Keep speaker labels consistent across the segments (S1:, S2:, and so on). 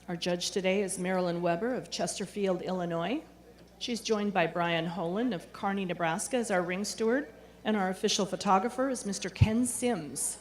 S1: Our judge today is Marilyn Weber of Chesterfield, Illinois. She's joined by Brian Holand of Kearney, Nebraska as our ring steward, and our official photographer is Mr. Ken Sims.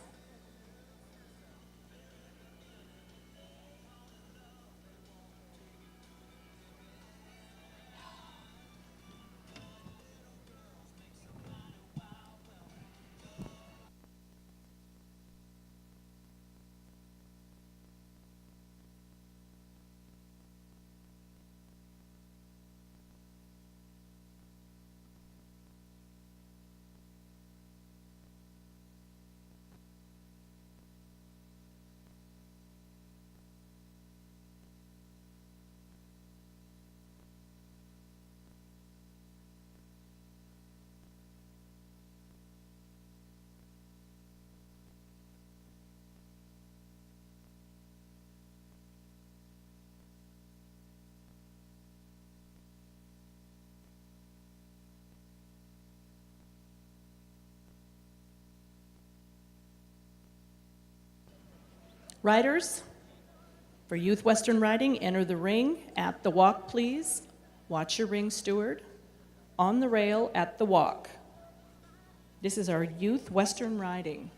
S1: Riders, for Youth Western Riding, enter the ring at the walk, please. Watch your ring steward. On the rail at the walk. This is our Youth Western Riding.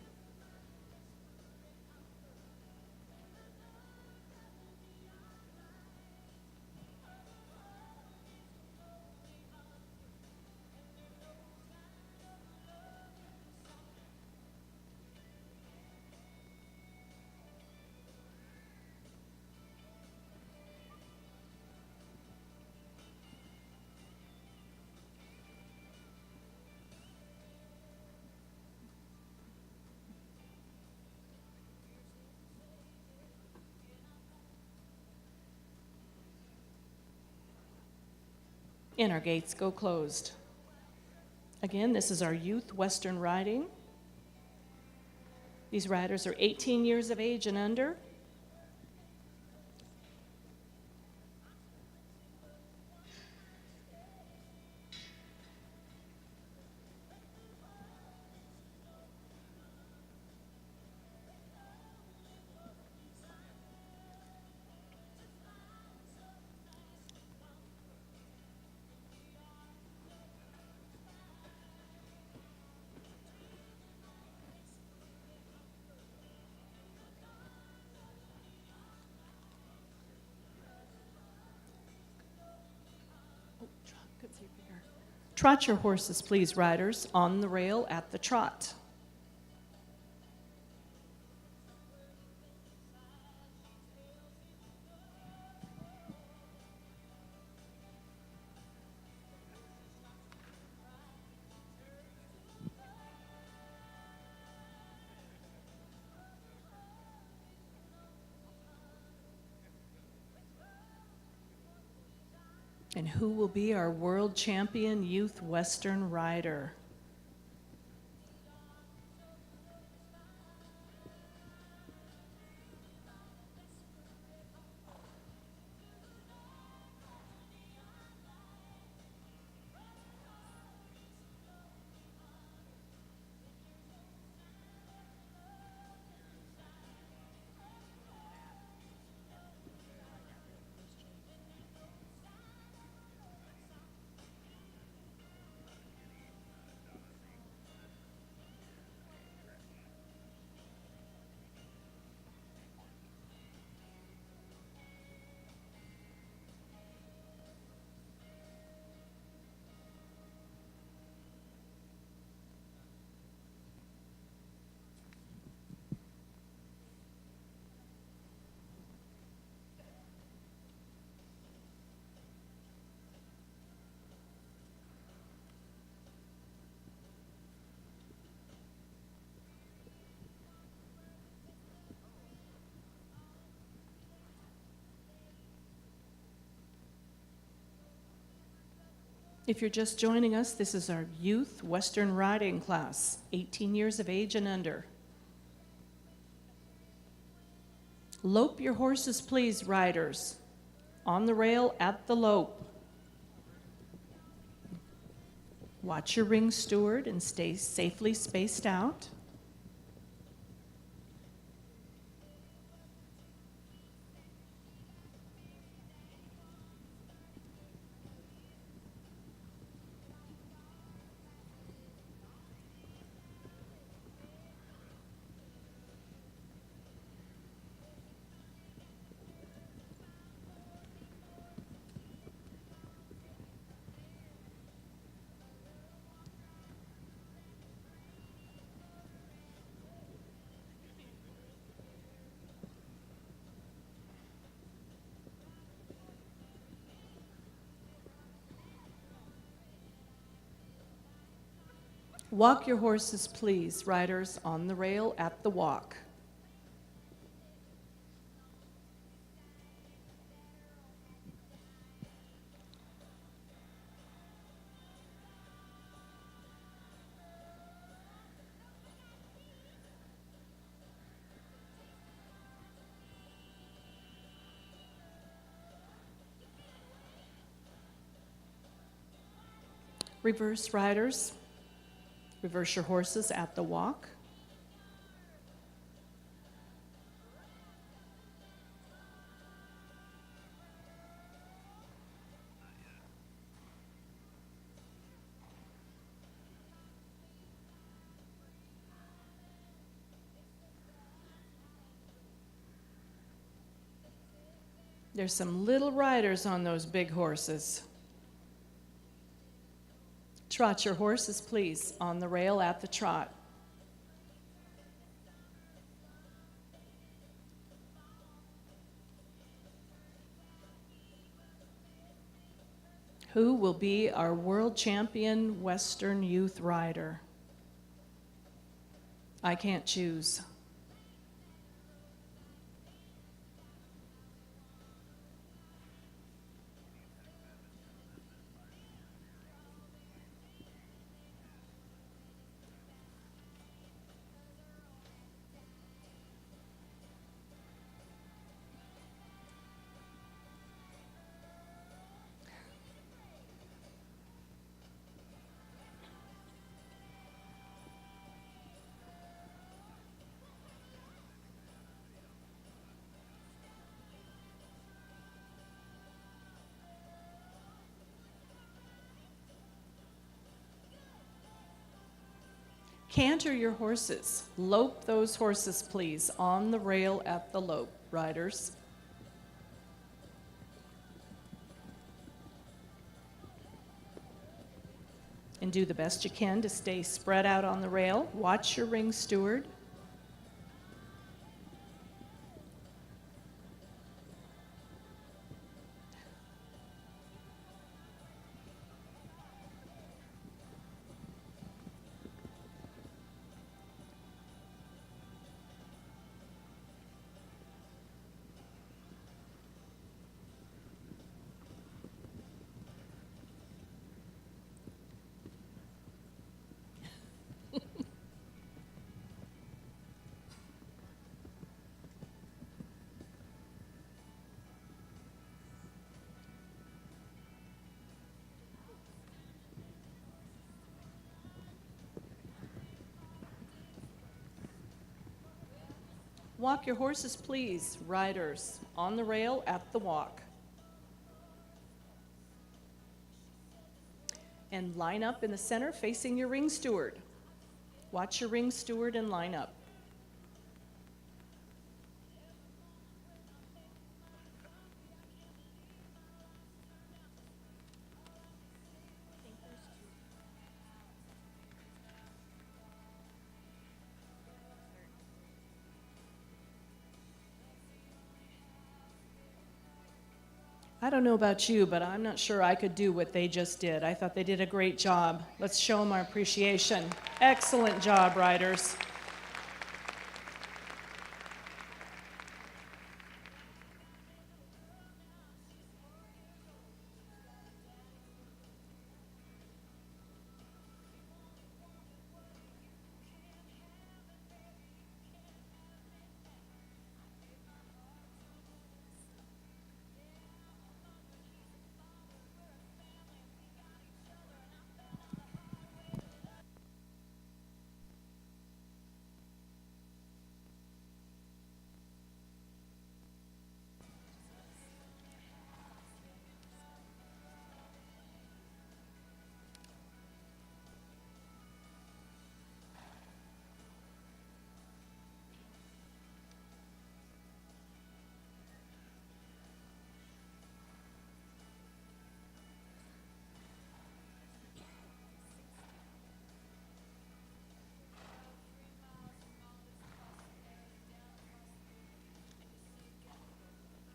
S1: And our gates go closed. Again, this is our Youth Western Riding. These riders are 18 years of age and under. Trot your horses, please, riders, on the rail at the trot. And who will be our world champion Youth Western rider? If you're just joining us, this is our Youth Western Riding class, 18 years of age and under. Lope your horses, please, riders. On the rail at the lope. Watch your ring steward and stay safely spaced out. Walk your horses, please, riders, on the rail at the walk. Reverse riders, reverse your horses at the walk. There's some little riders on those big horses. Trot your horses, please, on the rail at the trot. Who will be our world champion Western youth rider? I can't choose. Canter your horses. Lope those horses, please, on the rail at the lope, riders. And do the best you can to stay spread out on the rail. Watch your ring steward. Walk your horses, please, riders, on the rail at the walk. And line up in the center facing your ring steward. Watch your ring steward and line up. I don't know about you, but I'm not sure I could do what they just did. I thought they did a great job. Let's show them our appreciation. Excellent job, riders.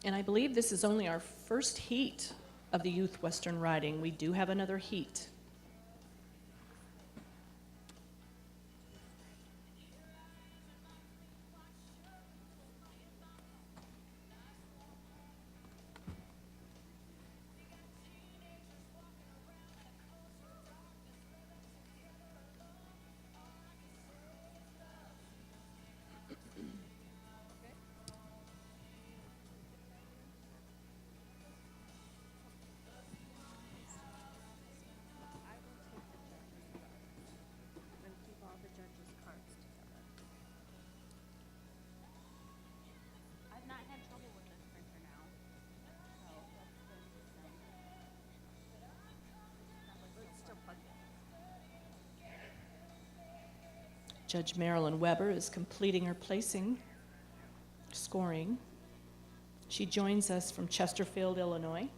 S1: And I believe this is only our first heat of the Youth Western Riding. We do have another heat. Judge Marilyn Weber is completing her placing scoring. She joins us from Chesterfield, Illinois.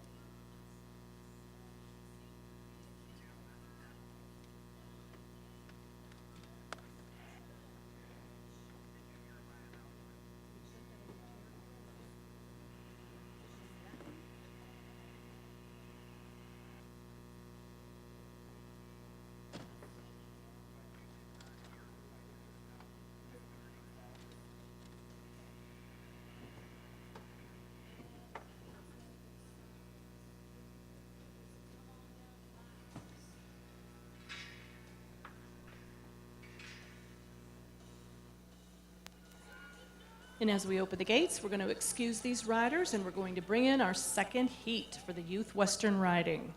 S1: And as we open the gates, we're going to excuse these riders, and we're going to bring in our second heat for the Youth Western Riding.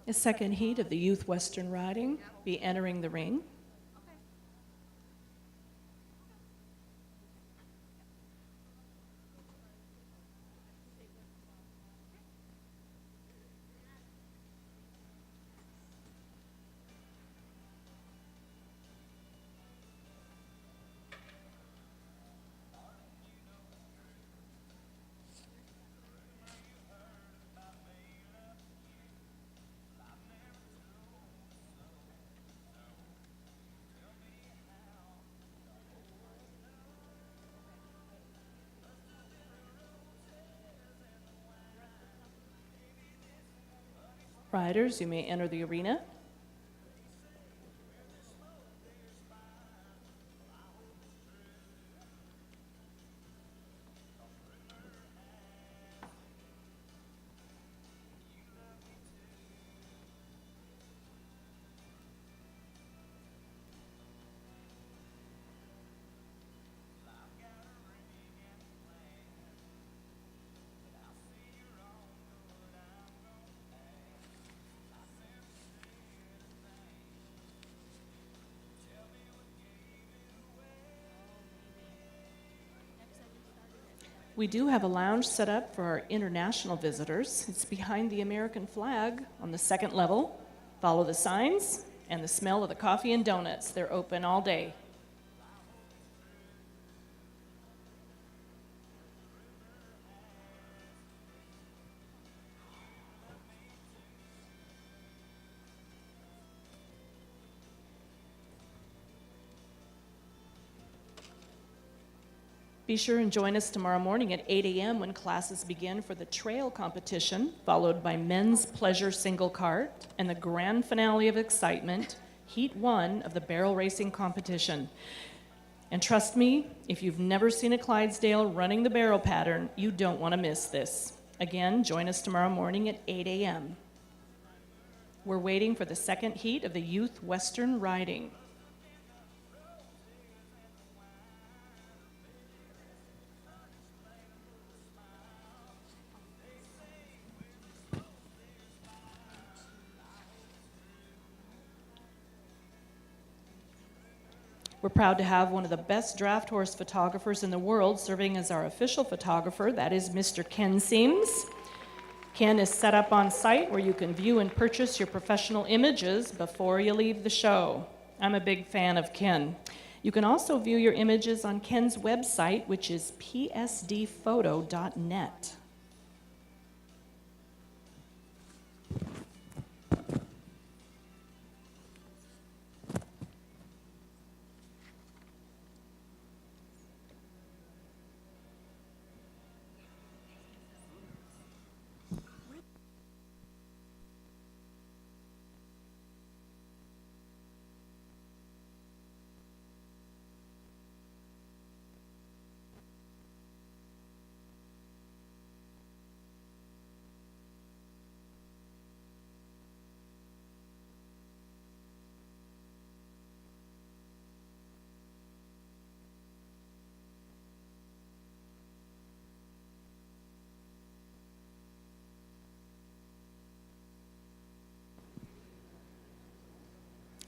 S1: The second heat of the Youth Western Riding be entering the ring. Riders, you may enter the arena. We do have a lounge set up for our international visitors. It's behind the American flag on the second level. Follow the signs and the smell of the coffee and donuts. They're open all day. Be sure and join us tomorrow morning at 8 a.m. when classes begin for the trail competition, followed by men's pleasure single cart and the grand finale of excitement, Heat 1 of the barrel racing competition. And trust me, if you've never seen a Clydesdale running the barrel pattern, you don't want to miss this. Again, join us tomorrow morning at 8 a.m. We're waiting for the second heat of the Youth Western Riding. We're proud to have one of the best draft horse photographers in the world serving as our official photographer. That is Mr. Ken Seams. Ken is set up on site where you can view and purchase your professional images before you leave the show. I'm a big fan of Ken. You can also view your images on Ken's website, which is psdphoto.net.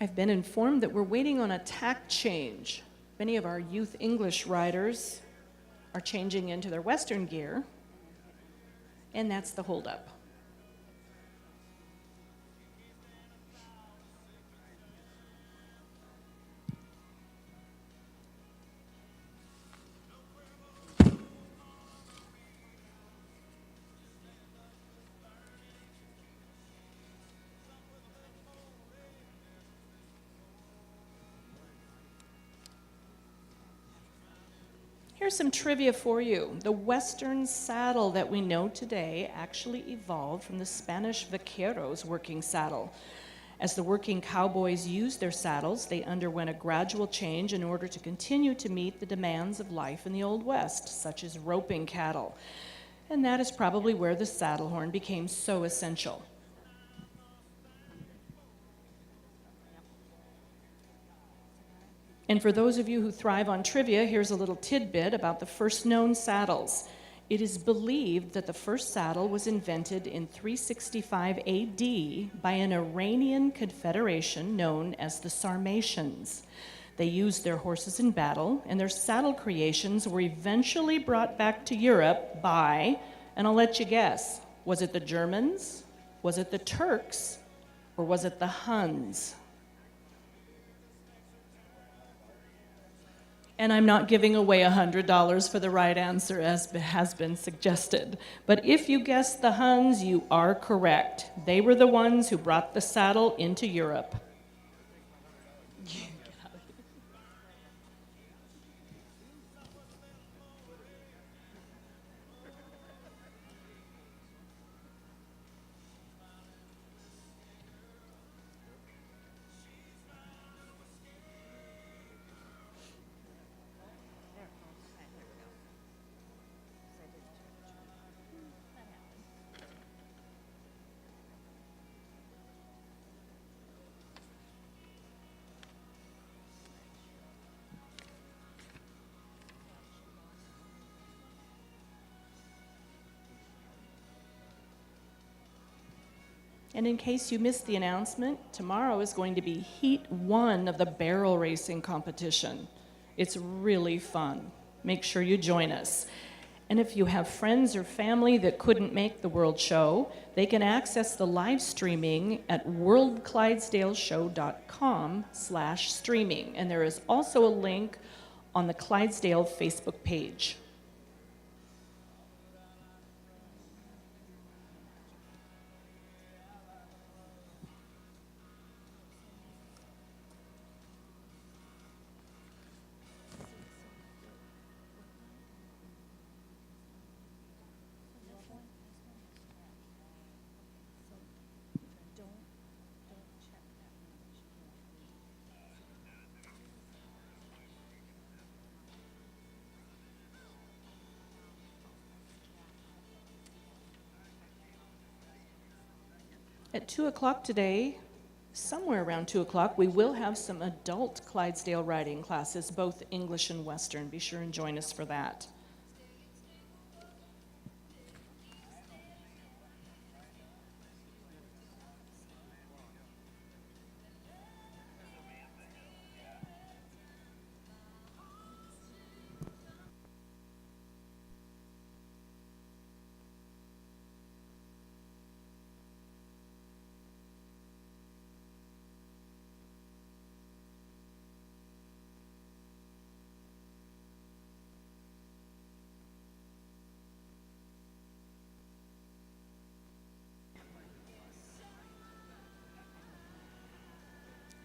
S1: I've been informed that we're waiting on a tack change. Many of our youth English riders are changing into their Western gear, and that's the holdup. Here's some trivia for you. The Western saddle that we know today actually evolved from the Spanish vaqueros' working saddle. As the working cowboys used their saddles, they underwent a gradual change in order to continue to meet the demands of life in the Old West, such as roping cattle. And that is probably where the saddle horn became so essential. And for those of you who thrive on trivia, here's a little tidbit about the first known saddles. It is believed that the first saddle was invented in 365 AD by an Iranian confederation known as the Sarmatians. They used their horses in battle, and their saddle creations were eventually brought back to Europe by, and I'll let you guess, was it the Germans, was it the Turks, or was it the Huns? And I'm not giving away $100 for the right answer, as has been suggested. But if you guessed the Huns, you are correct. They were the ones who brought the saddle into Europe. And in case you missed the announcement, tomorrow is going to be Heat 1 of the barrel racing competition. It's really fun. Make sure you join us. And if you have friends or family that couldn't make the World Show, they can access the live streaming at worldclydesdaleshow.com/streaming. And there is also a link on the Clydesdale Facebook page. At 2 o'clock today, somewhere around 2 o'clock, we will have some adult Clydesdale riding classes, both English and Western. Be sure and join us for that.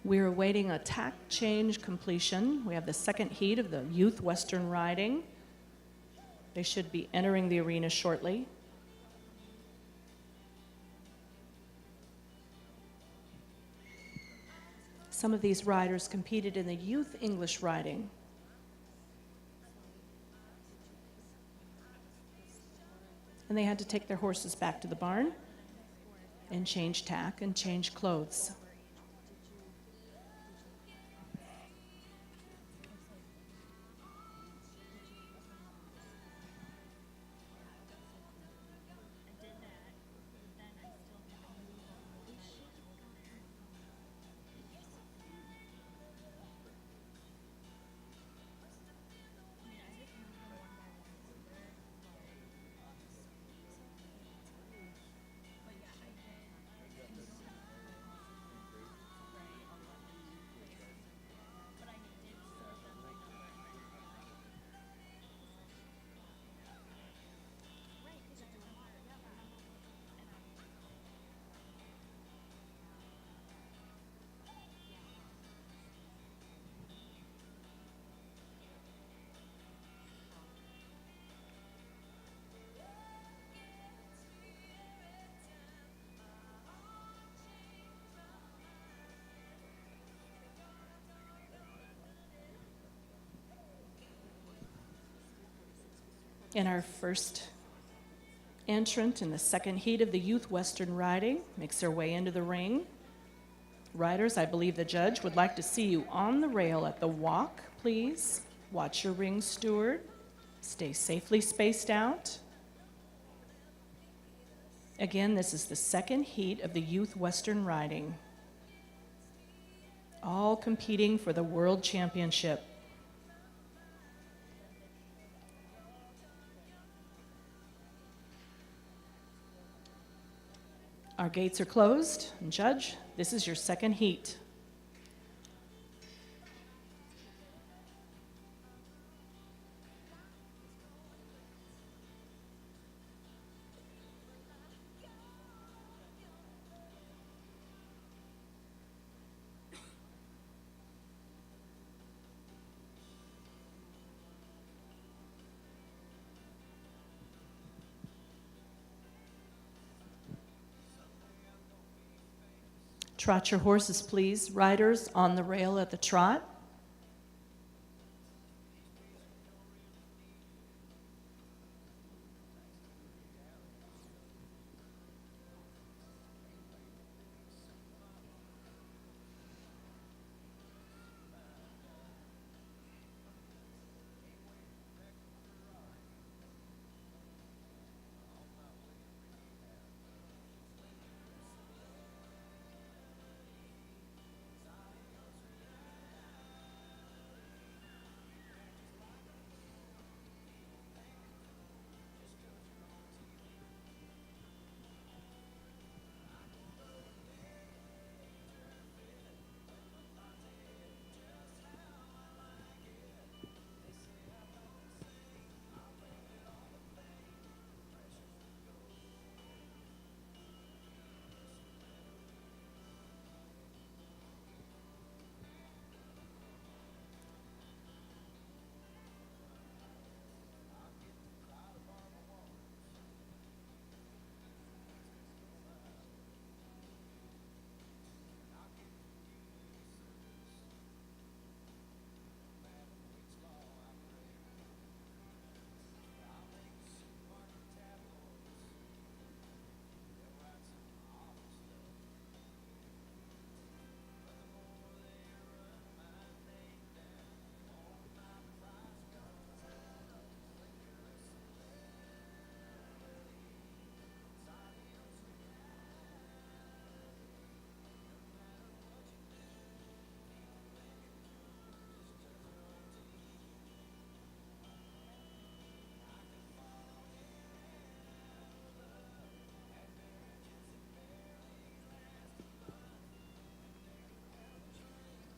S1: We're awaiting a tack change completion. We have the second heat of the Youth Western Riding. They should be entering the arena shortly. Some of these riders competed in the Youth English Riding. And they had to take their horses back to the barn and change tack and change clothes. And our first entrant in the second heat of the Youth Western Riding makes their way into the ring. Riders, I believe the judge would like to see you on the rail at the walk, please. Watch your ring steward. Stay safely spaced out. Again, this is the second heat of the Youth Western Riding. All competing for the World Championship. Our gates are closed, and Judge, this is your second heat. Trot your horses, please. Riders on the rail at the trot.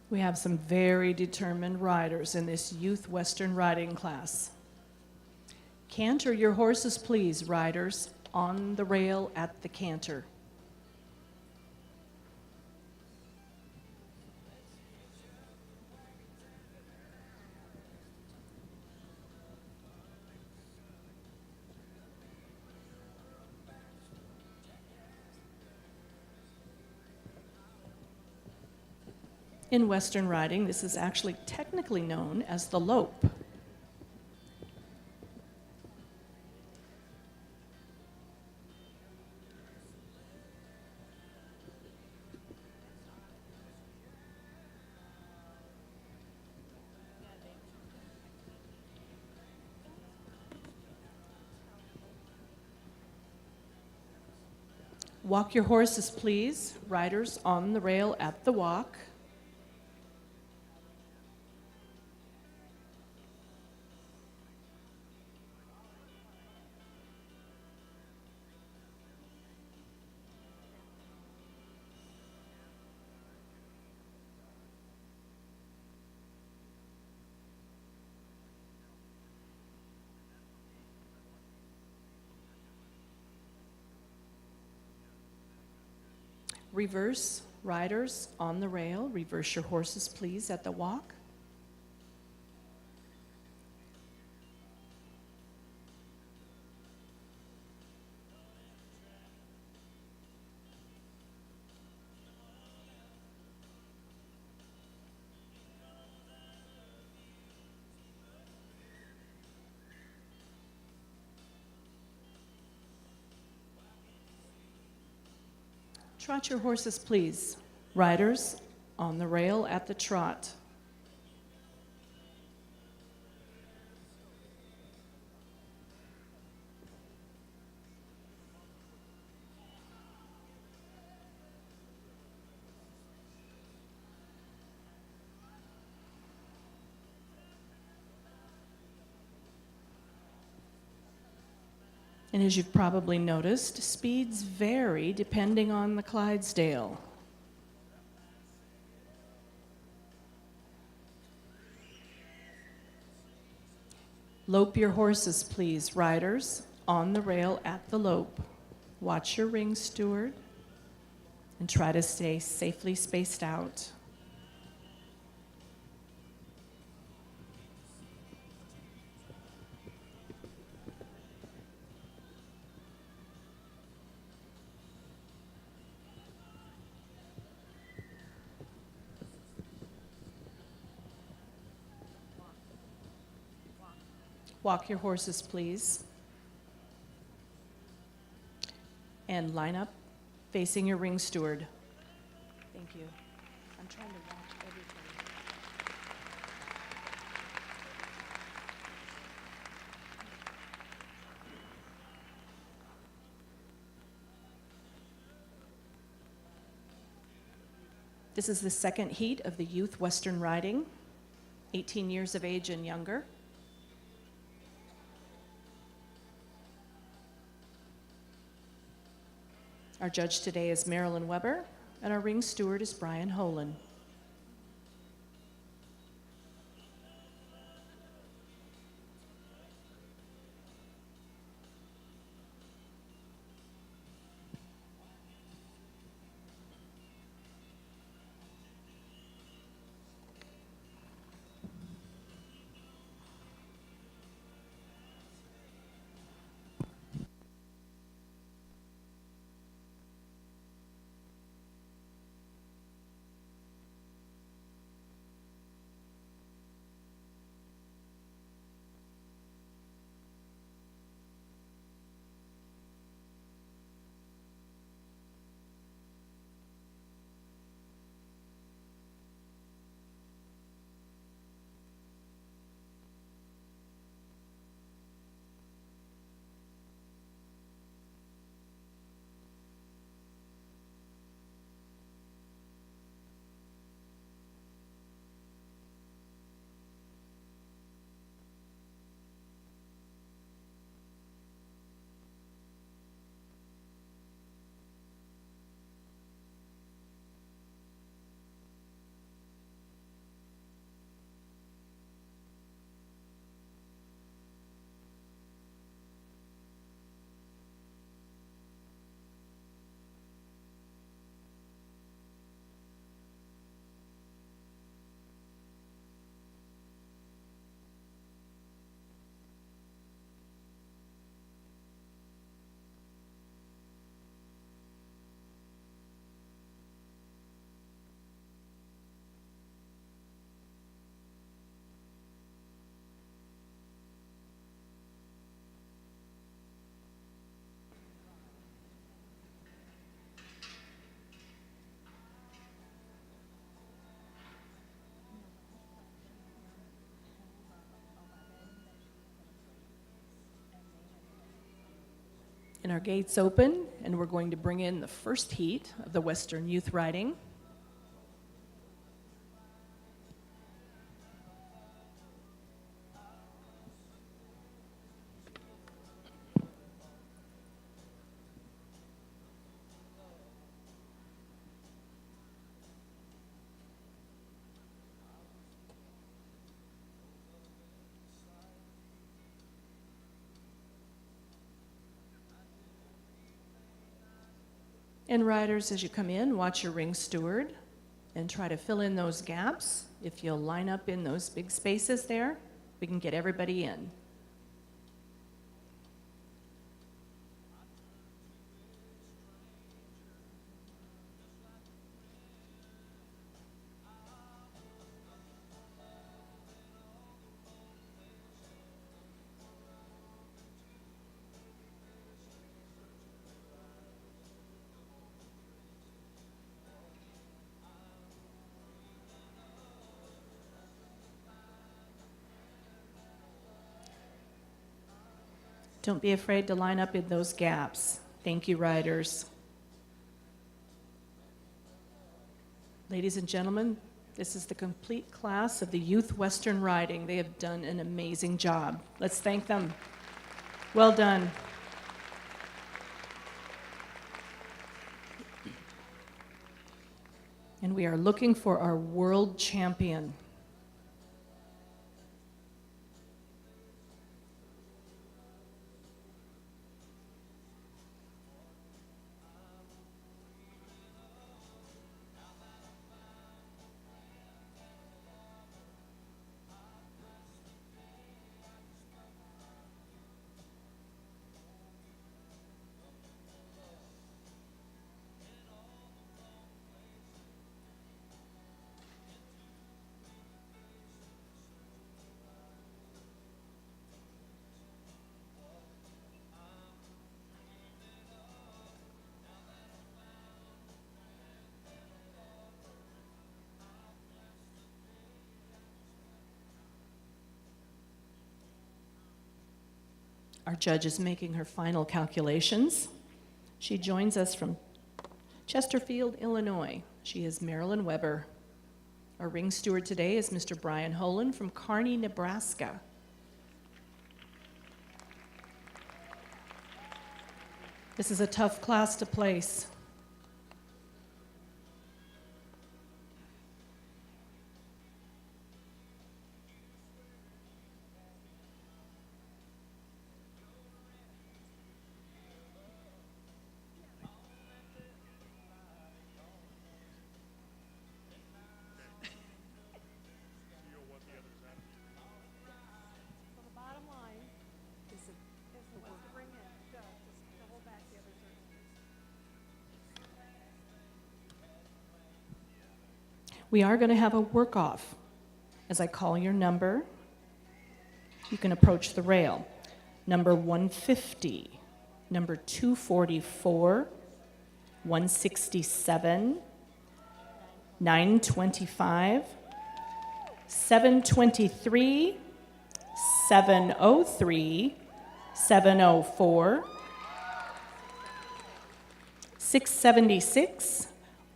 S1: We have some very determined riders in this Youth Western Riding class. Canter your horses, please, riders, on the rail at the canter. In Western riding, this is actually technically known as the lope. Walk your horses, please. Riders on the rail at the walk. Reverse, riders on the rail. Reverse your horses, please, at the walk. Trot your horses, please. Riders, on the rail at the trot. And as you've probably noticed, speeds vary depending on the Clydesdale. Lope your horses, please, riders, on the rail at the lope. Watch your ring steward and try to stay safely spaced out. Walk your horses, please. And line up facing your ring steward. Thank you. I'm trying to watch everything. This is the second heat of the Youth Western Riding, 18 years of age and younger. Our judge today is Marilyn Weber, and our ring steward is Brian Holan. And our gates open, and we're going to bring in the first heat of the Western Youth Riding. And riders, as you come in, watch your ring steward and try to fill in those gaps. If you'll line up in those big spaces there, we can get everybody in. Don't be afraid to line up in those gaps. Thank you, riders. Ladies and gentlemen, this is the complete class of the Youth Western Riding. They have done an amazing job. Let's thank them. Well done. And we are looking for our world champion. Our judge is making her final calculations. She joins us from Chesterfield, Illinois. She is Marilyn Weber. Our ring steward today is Mr. Brian Holen from Kearney, Nebraska. This is a tough class to place. We are going to have a work-off. As I call your number, you can approach the rail. Number 150, number 244, 167, 925, 723, 703, 704, 676,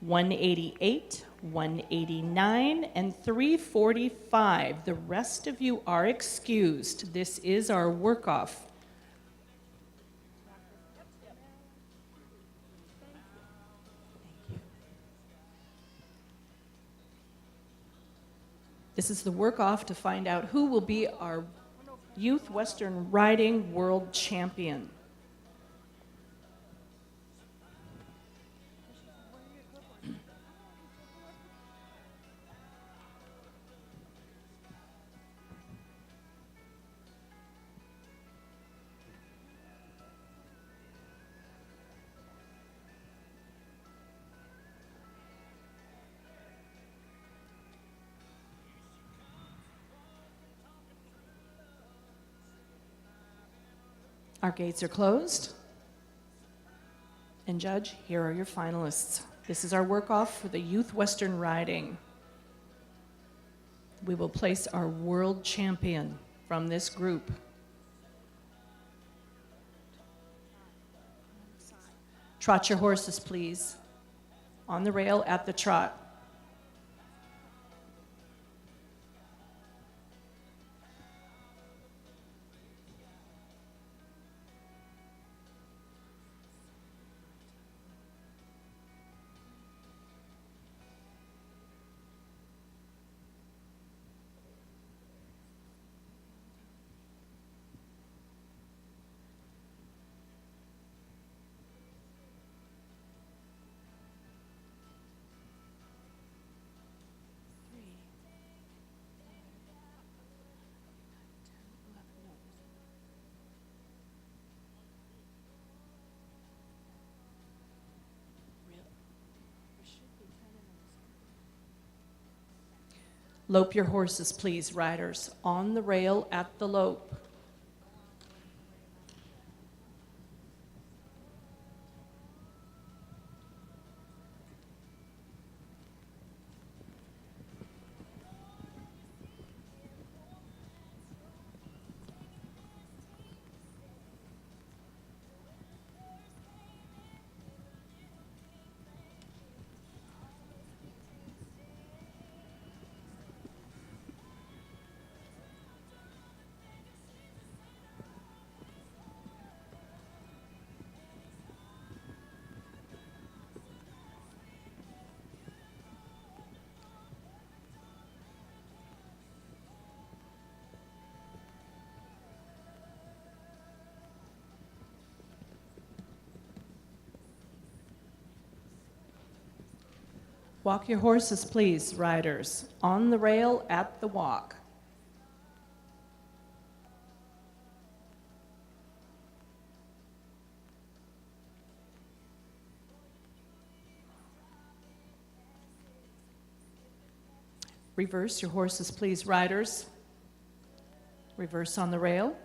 S1: 188, 189, and 345. The rest of you are excused. This is our work-off. This is the work-off to find out who will be our Youth Western Riding World Champion. Our gates are closed. And Judge, here are your finalists. This is our work-off for the Youth Western Riding. We will place our world champion from this group. Trot your horses, please. On the rail at the trot. Lope your horses, please, riders. On the rail at the lope. Walk your horses, please, riders, on the rail at the walk. Reverse your horses, please, riders. Reverse on the rail.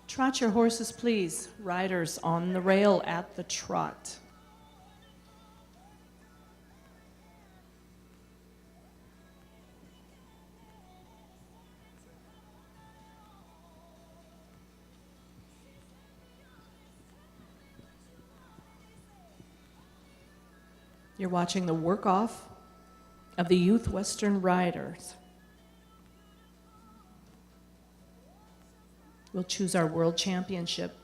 S1: Trot your horses, please, riders, on the rail at the trot. You're watching the work-off of the Youth Western Riders. We'll choose our World Championship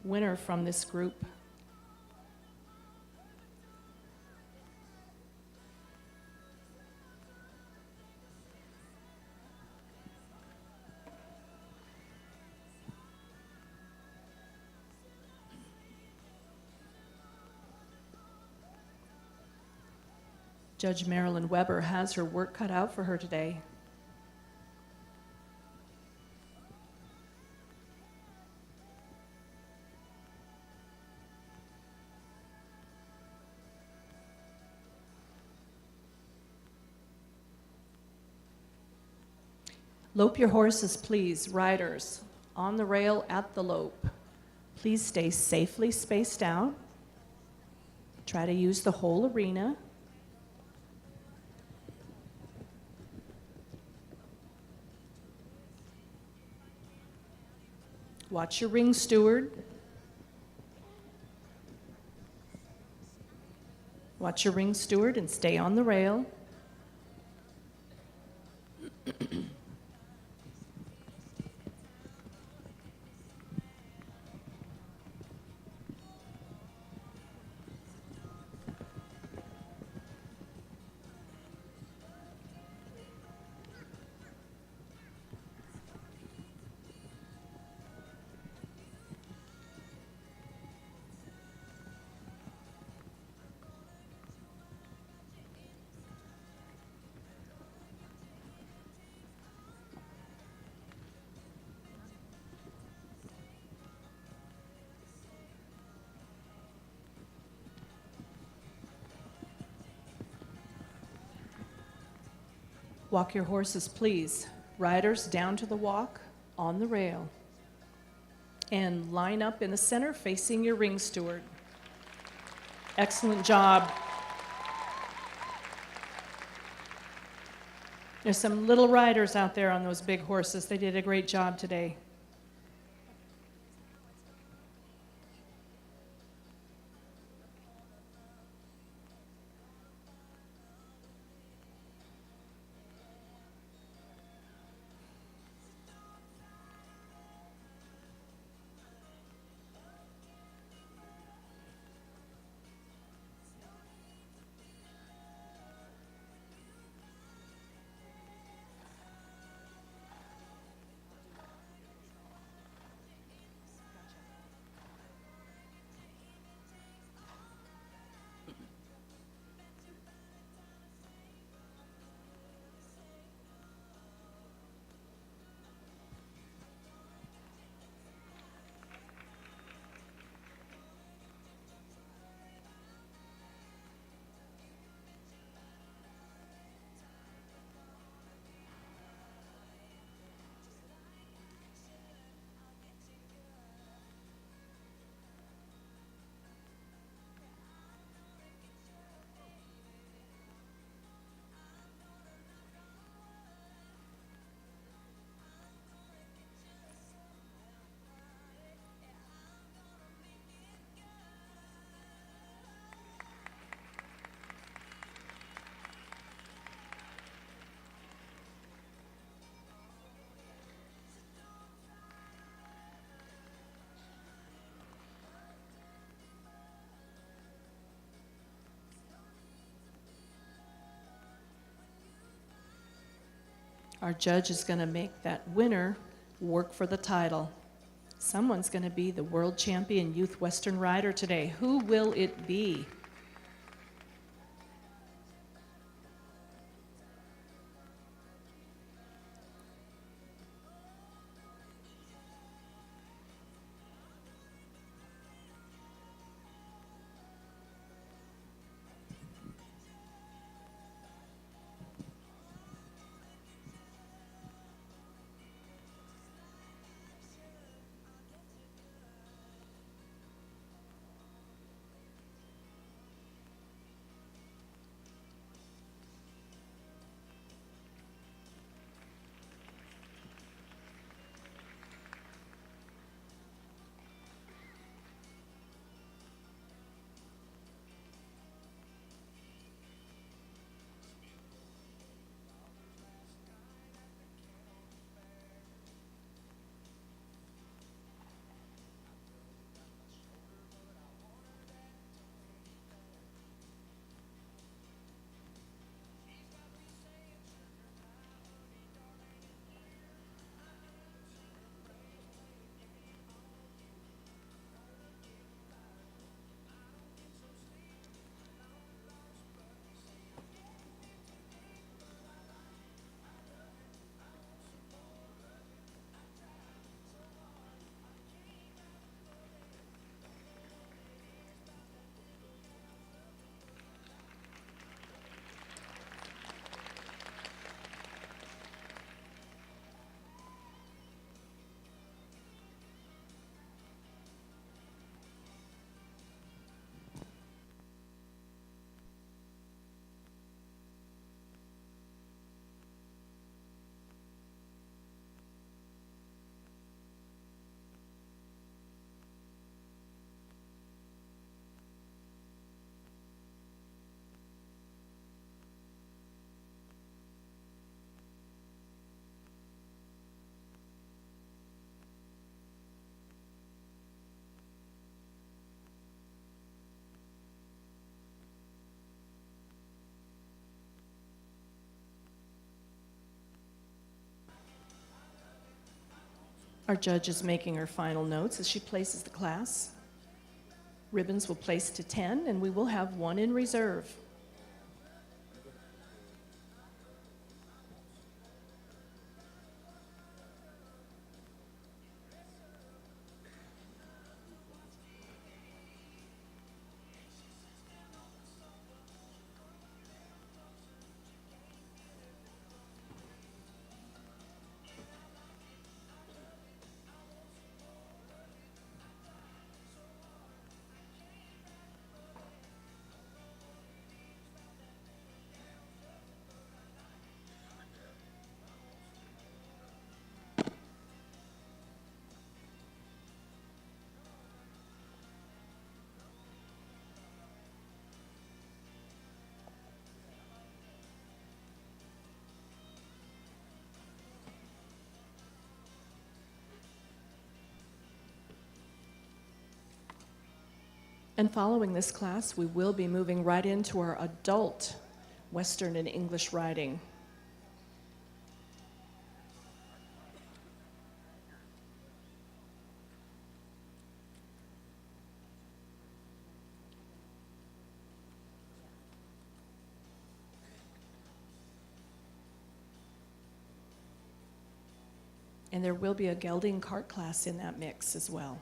S1: winner from this group. Judge Marilyn Weber has her work cut out for her today. Lope your horses, please, riders, on the rail at the lope. Please stay safely spaced out. Try to use the whole arena. Watch your ring steward. Watch your ring steward and stay on the rail. Walk your horses, please. Riders down to the walk, on the rail. And line up in the center facing your ring steward. Excellent job. There's some little riders out there on those big horses. They did a great job today. Our judge is going to make that winner work for the title. Someone's going to be the world champion youth Western rider today. Who will it be? Our judge is making her final notes as she places the class. Ribbons will place to 10, and we will have one in reserve. And following this class, we will be moving right into our adult Western and English riding. And there will be a gelding cart class in that mix as well.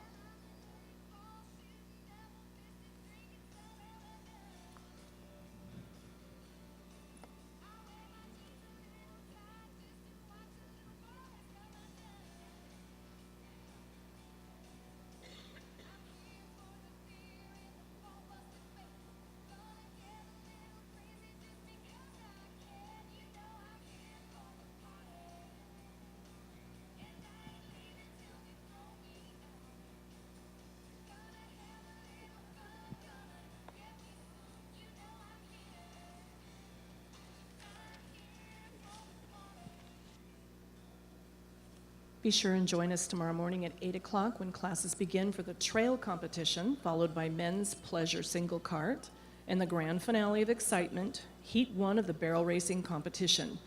S1: Be sure and join us tomorrow morning at 8 o'clock when classes begin for the trail competition, followed by men's pleasure single cart, and the grand finale of excitement, Heat 1 of the barrel racing competition.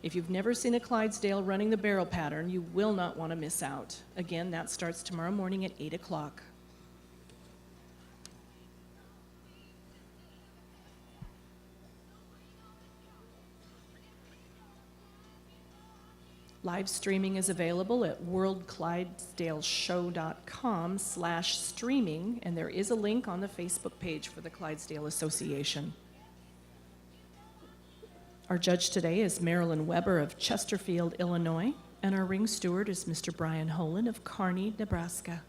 S1: If you've never seen a Clydesdale running the barrel pattern, you will not want to miss out. Again, that starts tomorrow morning at 8 o'clock. Live streaming is available at worldclydesdaleshow.com/streaming, and there is a link on the Facebook page for the Clydesdale Association. Our judge today is Marilyn Weber of Chesterfield, Illinois, and our ring steward is Mr. Brian Holen of Kearney, Nebraska.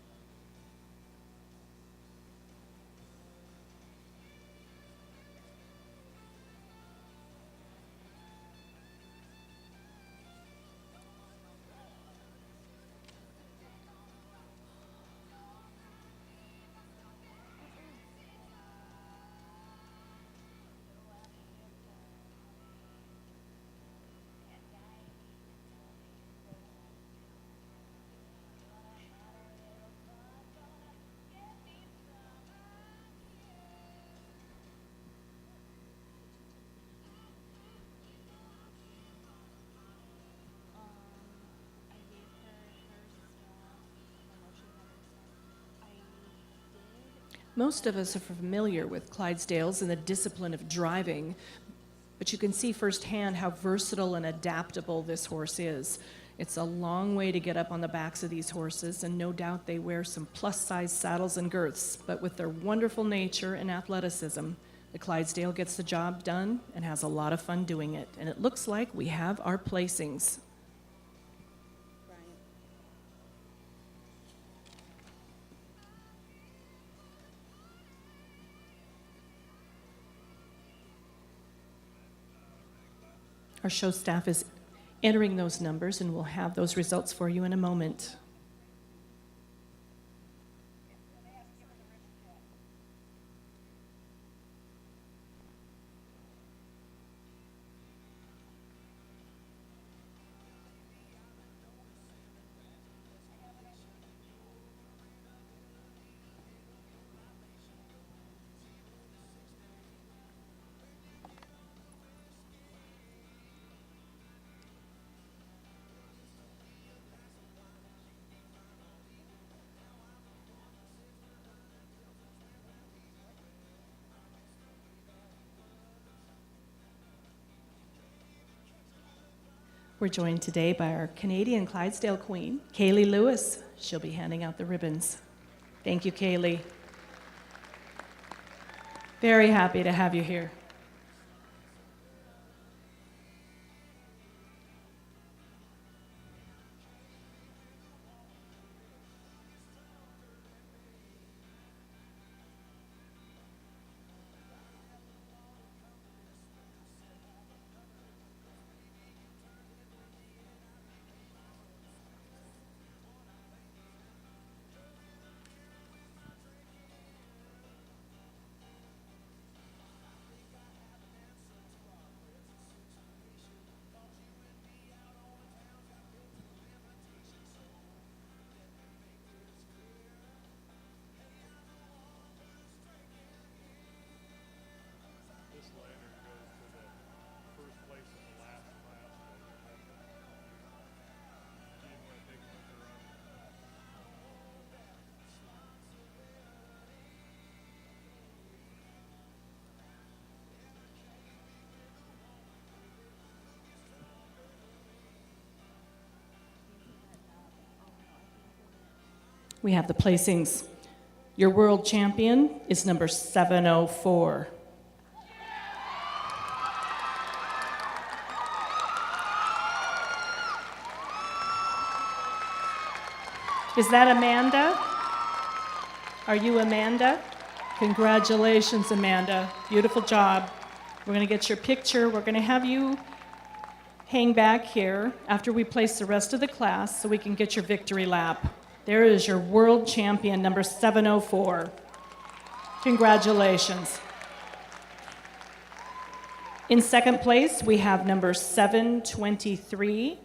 S1: Most of us are familiar with Clydesdales and the discipline of driving, but you can see firsthand how versatile and adaptable this horse is. It's a long way to get up on the backs of these horses, and no doubt they wear some plus-size saddles and girths, but with their wonderful nature and athleticism, the Clydesdale gets the job done and has a lot of fun doing it. And it looks like we have our placings. Our show staff is entering those numbers, and we'll have those results for you in a moment. We're joined today by our Canadian Clydesdale Queen, Kaylee Lewis. She'll be handing out the ribbons. Thank you, Kaylee. Very happy to have you here. We have the placings. Your world champion is number 704. Is that Amanda? Are you Amanda? Congratulations, Amanda. Beautiful job. We're going to get your picture. We're going to have you hang back here after we place the rest of the class so we can get your victory lap. There is your world champion, number 704. Congratulations. In second place, we have number 723.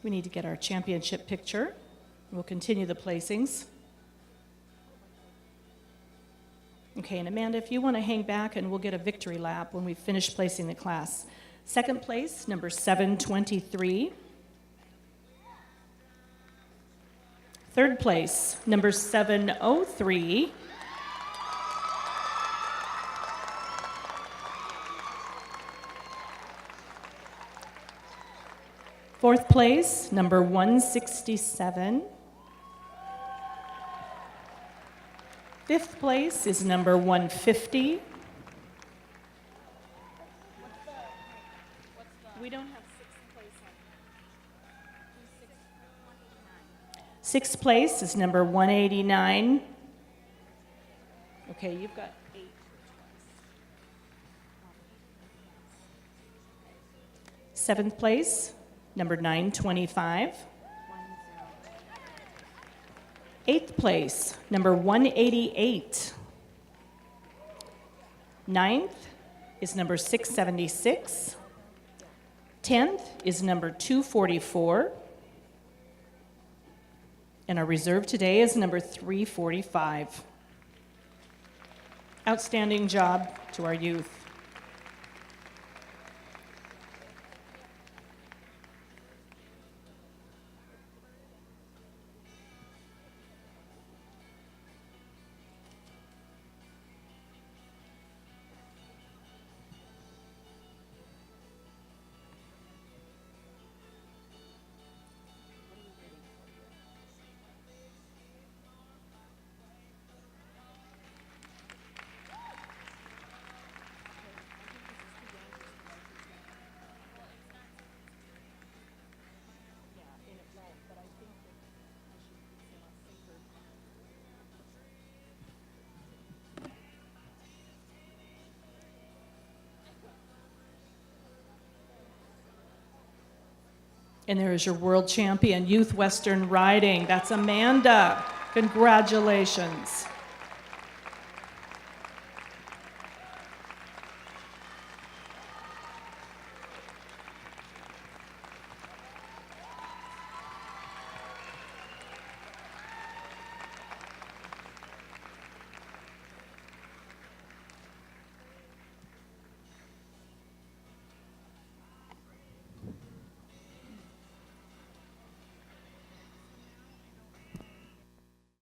S1: We need to get our championship picture. We'll continue the placings. Okay, and Amanda, if you want to hang back and we'll get a victory lap when we finish placing the class. Second place, number 723. Third place, number 703. Fourth place, number 167. Fifth place is number 150. We don't have sixth place on. Sixth place is number 189. Okay, you've got 8. Seventh place, number 925. Eighth place, number 188. Ninth is number 676. 10th is number 244. And our reserve today is number 345. Outstanding job to our youth. And there is your world champion, Youth Western Riding. That's Amanda. Congratulations.